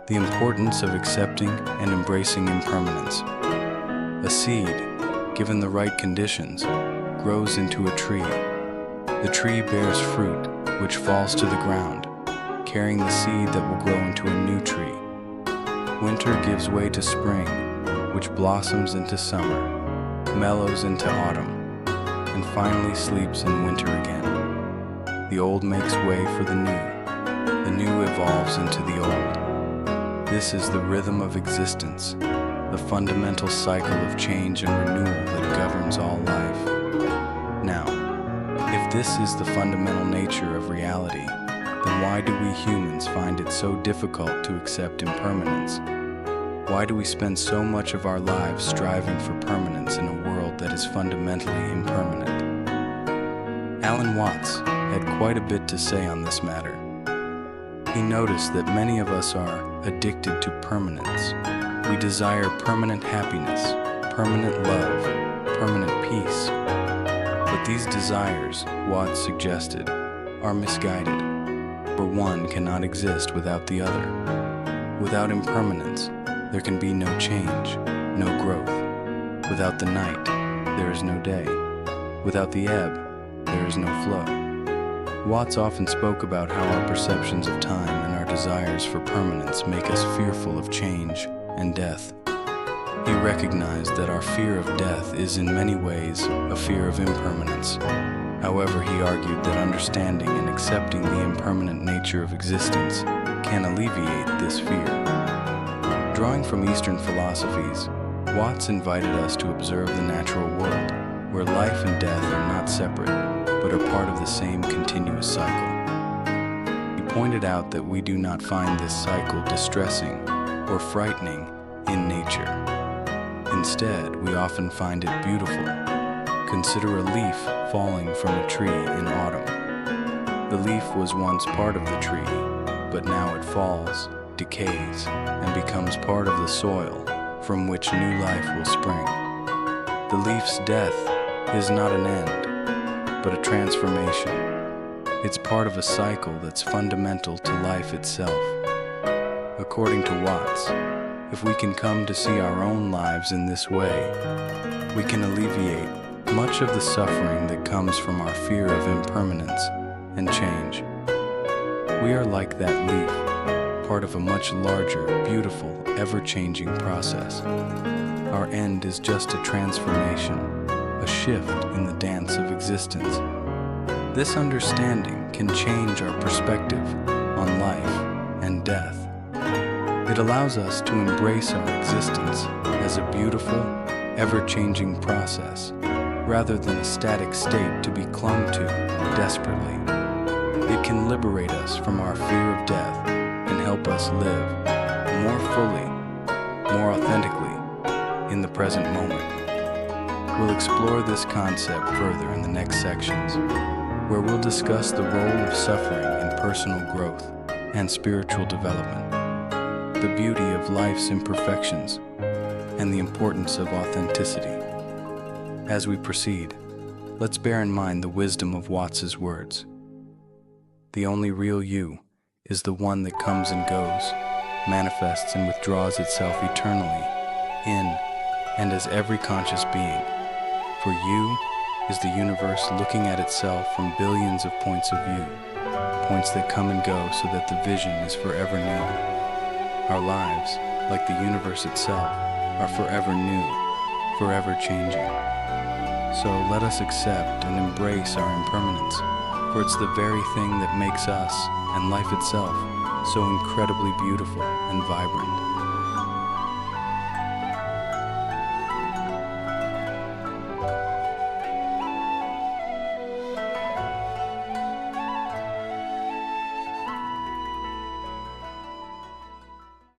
The importance of accepting and embracing impermanence. A seed, given the right conditions, grows into a tree. The tree bears fruit, which falls to the ground, carrying the seed that will grow into a new tree. Winter gives way to spring, which blossoms into summer, mellows into autumn, and finally sleeps in winter again. The old makes way for the new evolves into the old. This is the rhythm of existence, the fundamental cycle of change and renewal that governs all life. Now, if this is the fundamental nature of reality, then why do we humans find it so difficult to accept impermanence? Why do we spend so much of our lives striving for permanence in a world that is fundamentally impermanent? Alan Watts had quite a bit to say on this matter. He noticed that many of us are addicted to permanence. We desire permanent happiness, permanent love, permanent peace. But these desires, Watts suggested, are misguided, for one cannot exist without the other. Without impermanence, there can be no change, no growth. Without the night, there is no day. Without the ebb, there is no flow. Watts often spoke about how our perceptions of time and our desires for permanence make us fearful of change and death. He recognized that our fear of death is in many ways a fear of impermanence. However, he argued that understanding and accepting the impermanent nature of existence can alleviate this fear. Drawing from Eastern philosophies, Watts invited us to observe the natural world, where life and death are not separate, but are part of the same continuous cycle. He pointed out that we do not find this cycle distressing or frightening in nature. Instead, we often find it beautiful. Consider a leaf falling from a tree in autumn. The leaf was once part of the tree, but now it falls, decays, and becomes part of the soil from which new life will spring. The leaf's death is not an end, but a transformation. It's part of a cycle that's fundamental to life itself. According to Watts, if we can come to see our own lives in this way, we can alleviate much of the suffering that comes from our fear of impermanence and change. We are like that leaf, part of a much larger, beautiful, ever-changing process. Our end is just a transformation, a shift in the dance of existence. This understanding can change our perspective on life and death. It allows us to embrace our existence as a beautiful, ever-changing process, rather than a static state to be clung to desperately. It can liberate us from our fear of death and help us live more fully, more authentically, in the present moment. We'll explore this concept further in the next sections, where we'll discuss the role of suffering in personal growth and spiritual development, the beauty of life's imperfections, and the importance of authenticity. As we proceed, let's bear in mind the wisdom of Watts's words. The only real you is the one that comes and goes, manifests and withdraws itself eternally, in and as every conscious being. For you is the universe looking at itself from billions of points of view, points that come and go so that the vision is forever new. Our lives, like the universe itself, are forever new, forever changing. So let us accept and embrace our impermanence, for it's the very thing that makes us and life itself so incredibly beautiful and vibrant.